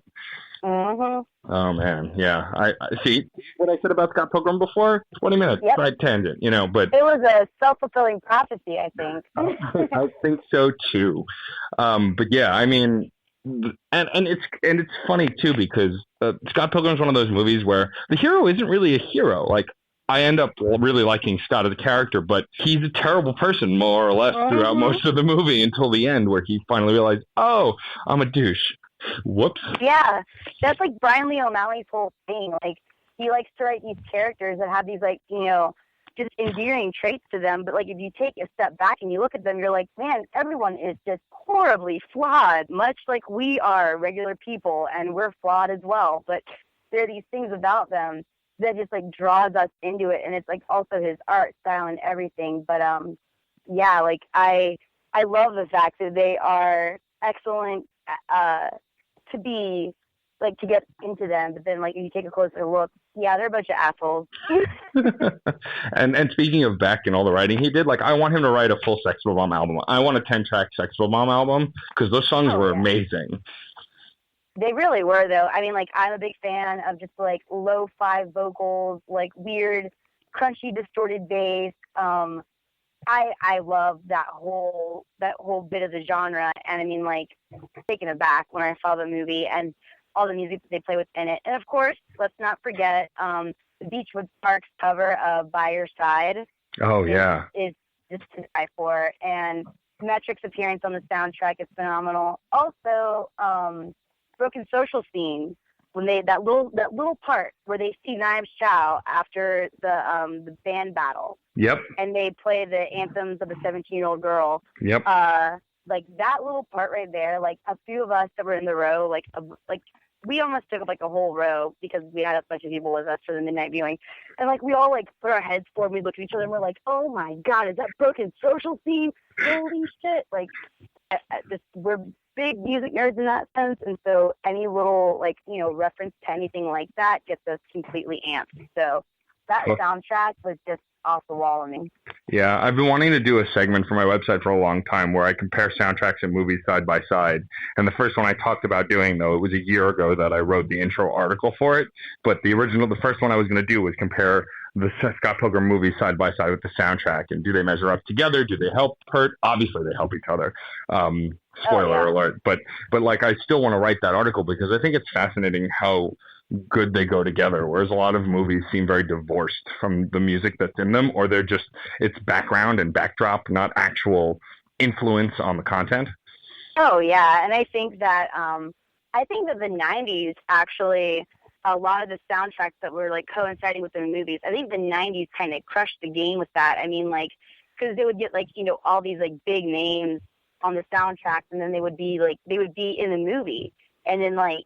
Oh man, yeah. I see what I said about Scott Pilgrim before. 20 minutes, side tangent, you know. But it was a self-fulfilling prophecy, I think. I think so too. But yeah, I mean, and it's funny too because Scott Pilgrim's one of those movies where the hero isn't really a hero. Like, I end up really liking Scott as a character, but he's a terrible person more or less throughout most of the movie until the end, where he finally realized, oh, I'm a douche. Whoops. Yeah, that's like Brian Lee O'Malley's whole thing. Like, he likes to write these characters that have these, like, you know, just endearing traits to them. But like, if you take a step back and you look at them, you're like, man, everyone is just horribly flawed, much like we are regular people, and we're flawed as well. But there are these things about them that just like draws us into it, and it's like also his art style and everything. But yeah, like I love the fact that they are excellent to be like, to get into them, but then like if you take a closer look, yeah, they're a bunch of assholes. and speaking of Beck and all the writing he did, like, I want him to write a full Sex Bomb album. I want a 10-track Sex Bomb album because those songs were amazing. They really were, though. I mean, like, I'm a big fan of just like lo-fi vocals, like weird, crunchy, distorted bass. I love that whole bit of the genre, and I mean, like, taken aback when I saw the movie and all the music that they play within it. And of course, let's not forget the Beachwood Sparks cover of "By Your Side." Oh yeah, is just to die for, and Metric's appearance on the soundtrack is phenomenal. Also, Broken Social Scene, when that little part where they see Knives Chow after the band battle. Yep. And they play the anthems of a 17-year-old girl. Yep. Like that little part right there, like a few of us that were in the row, like we almost took up like a whole row because we had a bunch of people with us for the midnight viewing. And like we all like put our heads forward, we looked at each other and we're like, oh my God, is that Broken Social Scene? Holy shit. Like we're big music nerds in that sense, and so any little like, you know, reference to anything like that gets us completely amped. So that soundtrack was just off the wall of me. Yeah, I've been wanting to do a segment for my website for a long time where I compare soundtracks and movies side by side. And the first one I talked about doing, though, it was a year ago that I wrote the intro article for it. But the first one I was going to do was compare the Scott Pilgrim movies side by side with the soundtrack. And do they measure up together? Do they help hurt? Obviously, they help each other. Spoiler alert. But like, I still want to write that article because I think it's fascinating how good they go together, whereas a lot of movies seem very divorced from the music that's in them, or it's background and backdrop, not actual influence on the content. Oh yeah, and I think that the 90s actually, a lot of the soundtracks that were like coinciding with the movies, I think the 90s kind of crushed the game with that. I mean, like, because they would get like, you know, all these like big names on the soundtracks, and then they would be in the movie, and then like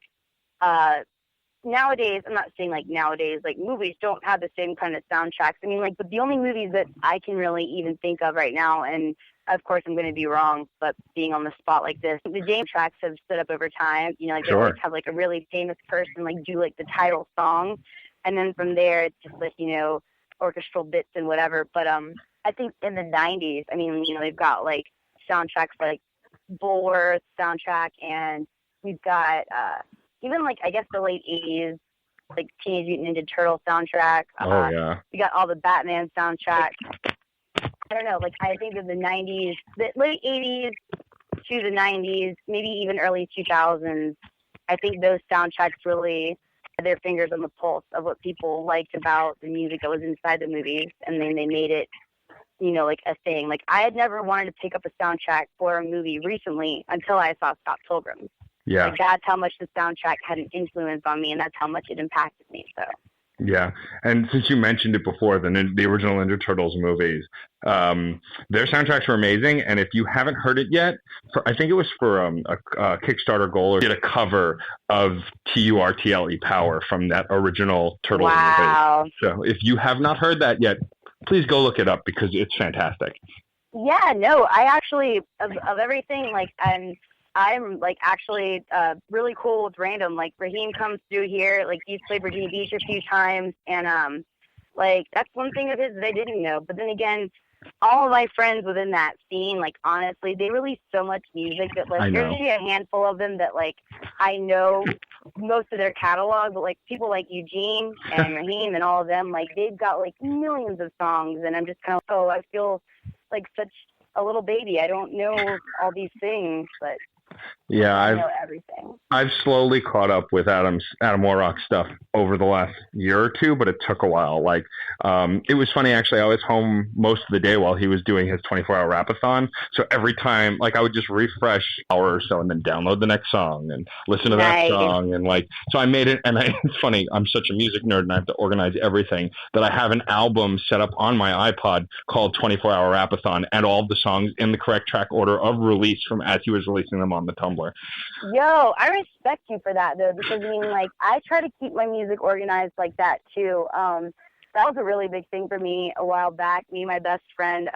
nowadays, I'm not saying like nowadays, like movies don't have the same kind of soundtracks. I mean, like, but the only movies that I can really even think of right now, and of course I'm going to be wrong, but being on the spot like this, the James tracks have stood up over time. You know, like they always have like a really famous person like do like the title song, and then from there it's just like, you know, orchestral bits and whatever. But I think in the 90s, I mean, you know, they've got like soundtracks like Bulworth soundtrack, and we've got even like I guess the late 80s, like Teenage Mutant Ninja Turtle soundtrack. Oh yeah. We got all the Batman soundtrack. I don't know, like I think of the 90s, the late 80s to the 90s, maybe even early 2000s. I think those soundtracks really had their fingers on the pulse of what people liked about the music that was inside the movies, and then they made it, you know, like a thing. Like I had never wanted to pick up a soundtrack for a movie recently until I saw Scott Pilgrim. Yeah. Like that's how much the soundtrack had an influence on me, and that's how much it impacted me. So. Yeah, and since you mentioned it before, the original Ninja Turtles movies, their soundtracks are amazing. And if you haven't heard it yet, I think it was for a Kickstarter goal, or did a cover of TURTLE Power from that original Turtles movie. So if you have not heard that yet, please go look it up because it's fantastic. Yeah, no, I actually of everything, like I'm like actually really cool with random. Like Raheem comes through here, like he's played Virginia Beach a few times, and like that's one thing of his that I didn't know. But then again, all of my friends within that scene, like honestly, they release so much music that like there's usually a handful of them that like I know most of their catalog, but like people like Eugene and Raheem and all of them, like they've got like millions of songs, and I'm just kind of I feel like such a little baby. I don't know all these things, but yeah, I know everything. I've slowly caught up with Adam Warrock's stuff over the last year or two, but it took a while. Like, it was funny actually. I was home most of the day while he was doing his 24-hour rapathon. So every time, like, I would just refresh an hour or so and then download the next song and listen to that song. And like, so I made it. And it's funny. I'm such a music nerd and I have to organize everything that I have an album set up on my iPod called 24-hour rapathon and all of the songs in the correct track order of release from as he was releasing them on the Tumblr. Yo, I respect you for that though, because I mean, like, I try to keep my music organized like that too. That was a really big thing for me a while back. Me and my best friend,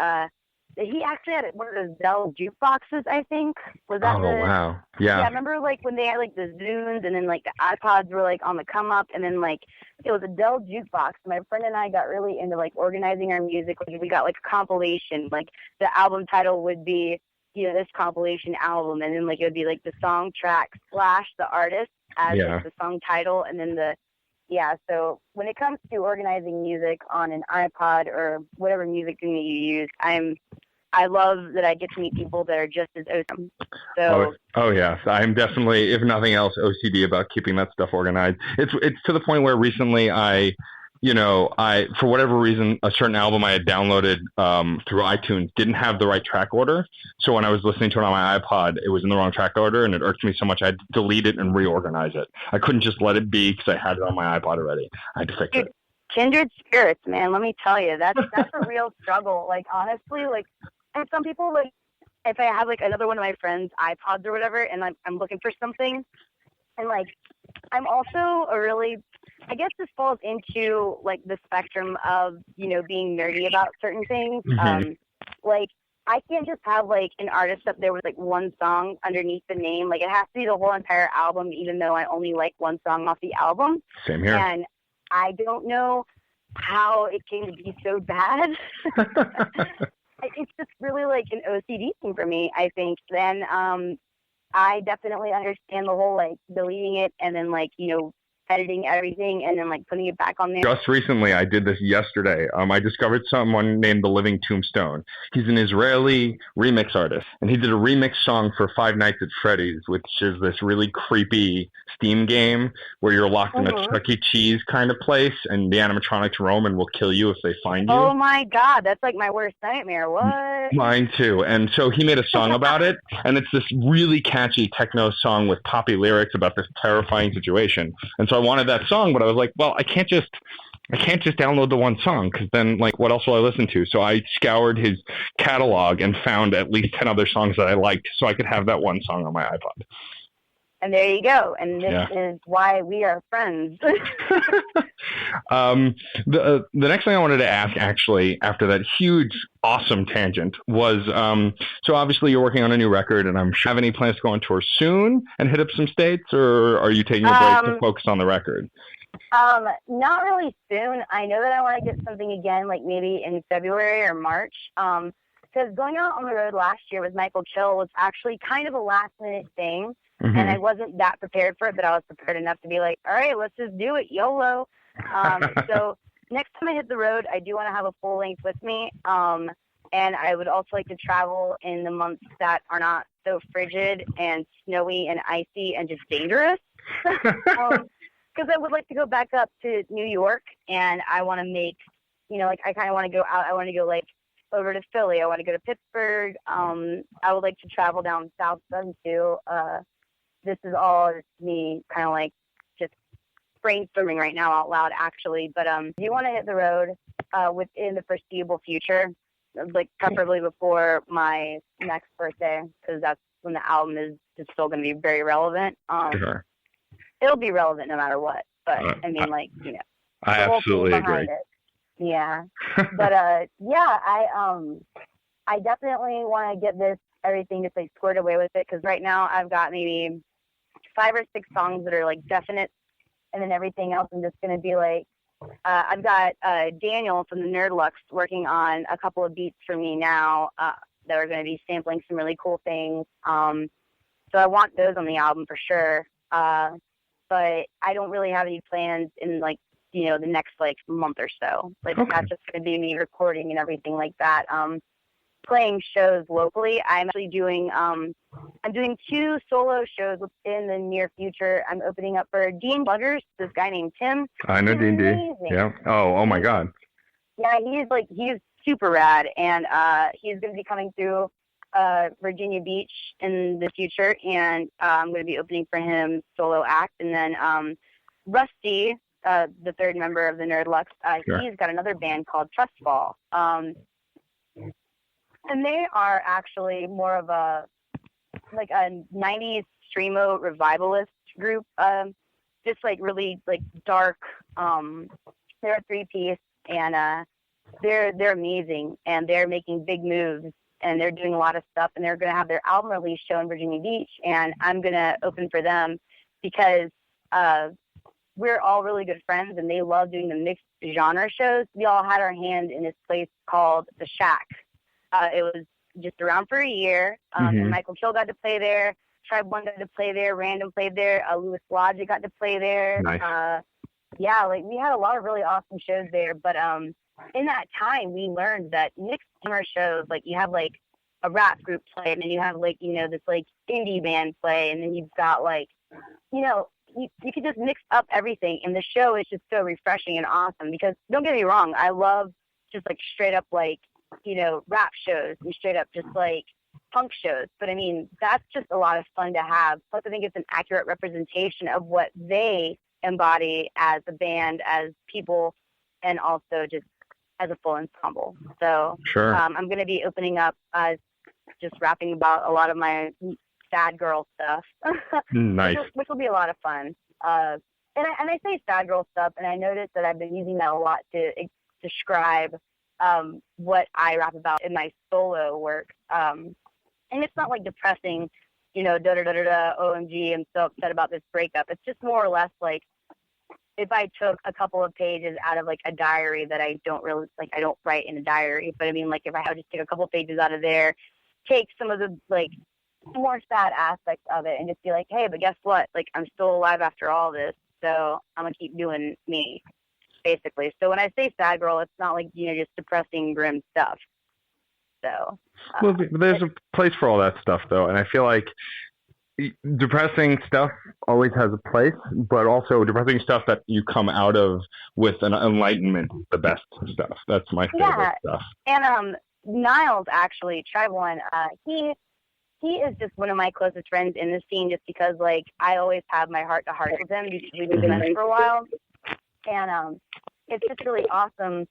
he actually had one of those Dell jukeboxes, I think. Was that wow. Yeah. Yeah, I remember like when they had like the Zunes and then like the iPods were like on the come up, and then like it was a Dell jukebox. My friend and I got really into like organizing our music. Like we got like a compilation. Like the album title would be, you know, this compilation album, and then like it would be like the song track / the artist as like, the song title, and then the yeah, so when it comes to organizing music on an iPod or whatever music thing that you use, I love that I get to meet people that are just as awesome. So oh yes, I'm definitely, if nothing else, OCD about keeping that stuff organized. It's to the point where recently I for whatever reason, a certain album I had downloaded through iTunes didn't have the right track order. So when I was listening to it on my iPod, it was in the wrong track order, and it irked me so much I had to delete it and reorganize it. I couldn't just let it be because I had it on my iPod already. I had to fix it. Kindred spirits, man. Let me tell you, that's a real struggle. Like, honestly, like, and some people, like, if I have like another one of my friends' iPods or whatever, and I'm looking for something, and like, I'm also I guess this falls into like the spectrum of, being nerdy about certain things. Mm-hmm. Like, I can't just have like an artist up there with like one song underneath the name. Like, it has to be the whole entire album, even though I only like one song off the album. Same here. And I don't know how it came to be so bad. It's just really like an OCD thing for me, I think. Then I definitely understand the whole like deleting it and then like, editing everything and then like putting it back on there. Just recently, I did this yesterday. I discovered someone named The Living Tombstone. He's an Israeli remix artist, and he did a remix song for Five Nights at Freddy's, which is this really creepy Steam game where you're locked in a Chuck E. Cheese kind of place, and the animatronics roam and will kill you if they find you. Oh my God, that's like my worst nightmare. What? Mine too. And so he made a song about it, and it's this really catchy techno song with poppy lyrics about this terrifying situation. And so I wanted that song, but I was like, well, I can't just download the one song, because then, like, what else will I listen to? So I scoured his catalog and found at least 10 other songs that I liked, so I could have that one song on my iPod. And there you go. And this is why we are friends. The next thing I wanted to ask, actually, after that huge, awesome tangent, was so obviously you're working on a new record, and I'm sure you have any plans to go on tour soon and hit up some states, or are you taking a break to focus on the record? Not really soon. I know that I want to get something again, like maybe in February or March. Because going out on the road last year with kHill was actually kind of a last-minute thing. Mm-hmm. And I wasn't that prepared for it, but I was prepared enough to be like, all right, let's just do it, YOLO. So next time I hit the road, I do want to have a full length with me. And I would also like to travel in the months that are not so frigid and snowy and icy and just dangerous. Because I would like to go back up to New York, and I want to make, like, I kind of want to go out. I want to go, like, over to Philly. I want to go to Pittsburgh. I would like to travel down south some too. This is all me kind of like just brainstorming right now out loud, actually. But do you want to hit the road within the foreseeable future, like preferably before my next birthday, because that's when the album is just still going to be very relevant. Sure. It'll be relevant no matter what. But I mean, like, I absolutely agree. Yeah. But I definitely want to get everything just like squared away with it, because right now I've got maybe 5 or 6 songs that are like definite, and then everything else I'm just going to be like, I've got Daniel from the Nerdlucks working on a couple of beats for me now that are going to be sampling some really cool things. So I want those on the album for sure. But I don't really have any plans in like, the next like month or so. Like that's just going to be me recording and everything like that. Playing shows locally. I'm actually doing I'm doing 2 solo shows in the near future. I'm opening up for Dean Buggers, this guy named Tim. I know Dean D. Yeah. Oh my God. Yeah, he's super rad, and he's going to be coming through Virginia Beach in the future, and I'm going to be opening for him solo act. And then Rusty, the third member of the Nerdlucks, he's got another band called Trustfall. And they are actually more of a 90s streamo revivalist group. Just like really like dark. They're a 3-piece, and they're amazing, and they're making big moves, and they're doing a lot of stuff, and they're going to have their album release show in Virginia Beach, and I'm going to open for them because we're all really good friends, and they love doing the mixed genre shows. We all had our hand in this place called The Shack. It was just around for a year, and kHill got to play there. Tribe One got to play there. Random played there. Louis Logic got to play there. Nice. yeah, like we had a lot of really awesome shows there. But in that time, we learned that mixed genre shows, like you have like a rap group play, and then you have like this like indie band play, and then you've got like you can just mix up everything, and the show is just so refreshing and awesome. Because don't get me wrong, I love just like straight up like rap shows and straight up just like punk shows, but I mean that's just a lot of fun to have. Plus, I think it's an accurate representation of what they embody as a band, as people, and also just as a full ensemble. So Sure. I'm going to be opening up, just rapping about a lot of my sad girl stuff, Nice. which will be a lot of fun. And I say sad girl stuff, and I noticed that I've been using that a lot to describe what I rap about in my solo work. And it's not like depressing, da da da da da, OMG, I'm so upset about this breakup. It's just more or less like if I took a couple of pages out of like a diary that I don't really like, I don't write in a diary, but I mean like if I would just take a couple of pages out of there, take some of the like more sad aspects of it, and just be like, hey, but guess what? Like I'm still alive after all this, so I'm gonna keep doing me, basically. So when I say sad girl, it's not like just depressing, grim stuff. So Well, there's a place for all that stuff, though, and I feel like depressing stuff always has a place, but also depressing stuff that you come out of with an enlightenment, the best stuff. That's my favorite stuff. And Niles, actually, Tribe One, he is just one of my closest friends in the scene, just because like I always have my heart to heart with him because we've been together for a while, and it's just really awesome.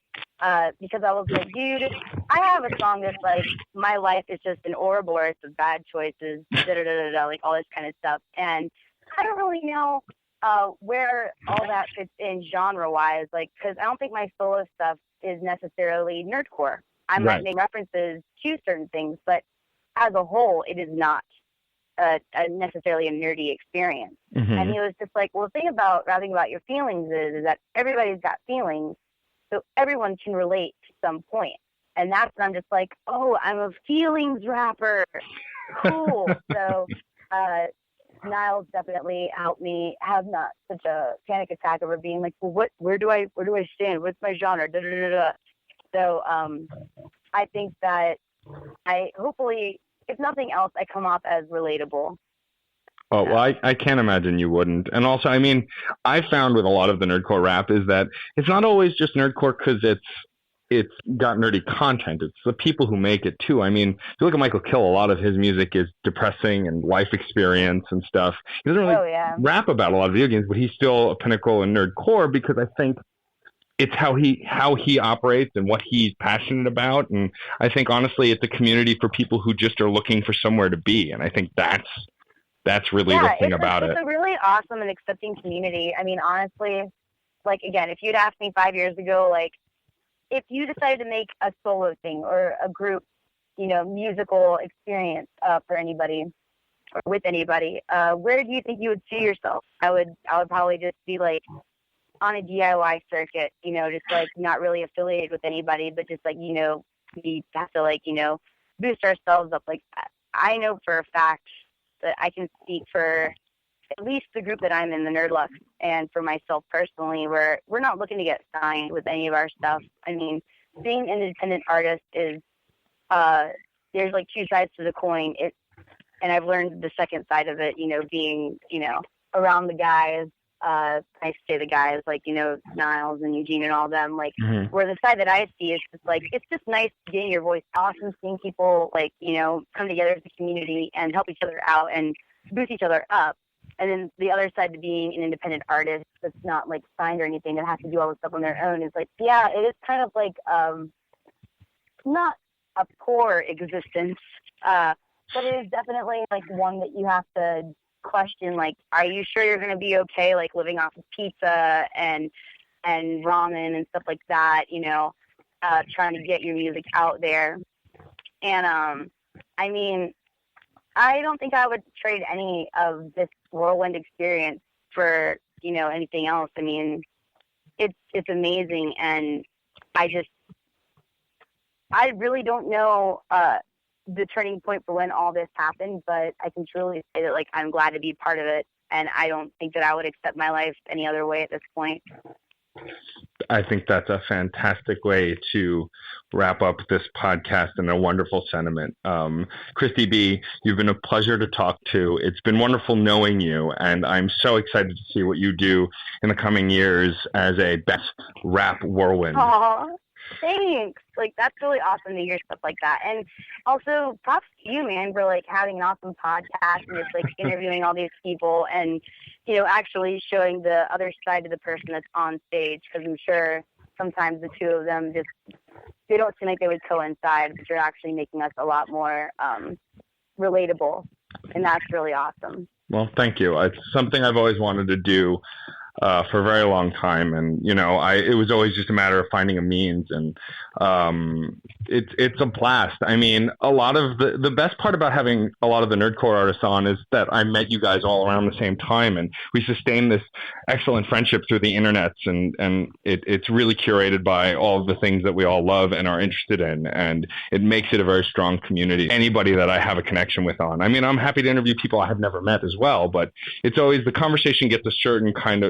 Because I was like, dude, I have a song that's like, my life is just an Ouroboros of bad choices, like all this kind of stuff. And I don't really know where all that fits in genre-wise, like, because I don't think my solo stuff is necessarily nerdcore. I might make references to certain things, but as a whole, it is not necessarily a nerdy experience. Mm-hmm. And he was just like, well, the thing about rapping about your feelings is that everybody's got feelings. So everyone can relate to some point. And that's when I'm just like, oh, I'm a feelings rapper. Cool. So Niles definitely helped me have not such a panic attack over being like, well, where do I stand? What's my genre? Da, da, da, da. So I think that I hopefully, if nothing else, I come off as relatable. Oh, well, I can't imagine you wouldn't. And also, I mean, I found with a lot of the nerdcore rap is that it's not always just nerdcore because it's got nerdy content. It's the people who make it, too. I mean, if you look at Michael Kill, a lot of his music is depressing and life experience and stuff. He doesn't really rap about a lot of video games, but he's still a pinnacle in nerdcore because I think it's how he operates and what he's passionate about. And I think, honestly, it's a community for people who just are looking for somewhere to be. And I think that's really the thing about it. It's a really awesome and accepting community. I mean, honestly, like, again, if you'd asked me 5 years ago, like, if you decided to make a solo thing or a group, musical experience for anybody or with anybody, where do you think you would see yourself? I would probably just be, like, on a DIY circuit, just, like, not really affiliated with anybody, but just, like, we have to, like, boost ourselves up. Like, I know for a fact that I can speak for at least the group that I'm in, the Nerdlucks, and for myself personally, where we're not looking to get signed with any of our stuff. I mean, being an independent artist is, there's like two sides to the coin. And I've learned the second side of it, being, around the guys, I say the guys, like, Niles and Eugene and all them, like, where the side that I see is just like, it's just nice getting your voice awesome, seeing people, like, come together as a community and help each other out and boost each other up. And then the other side to being an independent artist that's not, like, signed or anything, that has to do all this stuff on their own is, like, yeah, it is kind of like, not a poor existence, but it is definitely, like, one that you have to question, like, are you sure you're going to be okay, like, living off of pizza and ramen and stuff like that, trying to get your music out there. And I mean, I don't think I would trade any of this whirlwind experience for anything else. I mean, it's amazing, and I really don't know the turning point for when all this happened, but I can truly say that, like, I'm glad to be part of it. and I don't think that I would accept my life any other way at this point. I think that's a fantastic way to wrap up this podcast and a wonderful sentiment. kristybee, you've been a pleasure to talk to. It's been wonderful knowing you, and I'm so excited to see what you do in the coming years as a best rap whirlwind. Aw, thanks. Like, that's really awesome to hear stuff like that. And also, props to you, man, for, like, having an awesome podcast and just, like, interviewing all these people and, you know, actually showing the other side of the person that's on stage, because I'm sure sometimes the two of them just, they don't seem like they would coincide, but you're actually making us a lot more relatable, and that's really awesome. Well, thank you. It's something I've always wanted to do for a very long time, and you know, it was always just a matter of finding a means, and it's a blast. I mean, a lot of the best part about having a lot of the Nerdcore artists on is that I met you guys all around the same time, and we sustained this excellent friendship through the internets, and it's really curated by all of the things that we all love and are interested in, and it makes it a very strong community. Anybody that I have a connection with on, I mean, I'm happy to interview people I have never met as well, but it's always the conversation gets to a certain kind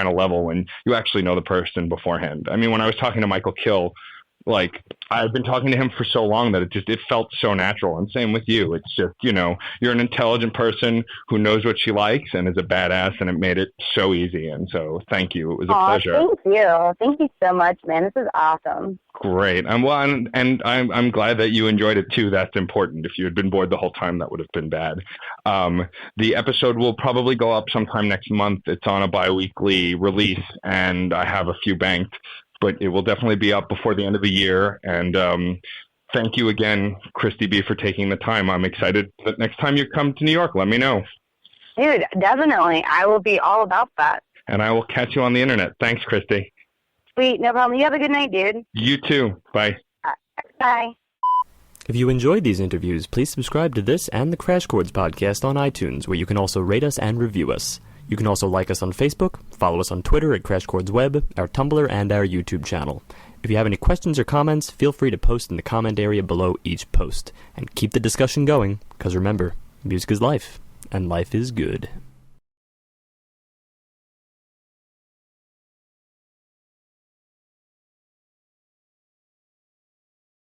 of level when you actually know the person beforehand. I mean, when I was talking to kHill, like, I've been talking to him for so long that it felt so natural. And same with you. It's just, you know, you're an intelligent person who knows what she likes and is a badass, and it made it so easy. And so thank you. It was a pleasure. Thank you. Thank you so much, man. This is awesome. Great. I'm glad that you enjoyed it too. That's important. If you had been bored the whole time, that would have been bad. The episode will probably go up sometime next month. It's on a bi-weekly release, and I have a few banked, but it will definitely be up before the end of the year. And thank you again, kristybee, for taking the time. I'm excited that next time you come to New York, let me know. Dude, definitely. I will be all about that. And I will catch you on the internet. Thanks, Kristy. Sweet. No problem. You have a good night, dude. You too. Bye. Bye. If you enjoyed these interviews, please subscribe to this and the Crash Chords podcast on iTunes, where you can also rate us and review us. You can also like us on Facebook, follow us on Twitter at Crash Chords Web, our Tumblr, and our YouTube channel. If you have any questions or comments, feel free to post in the comment area below each post. And keep the discussion going, because remember, music is life, and life is good.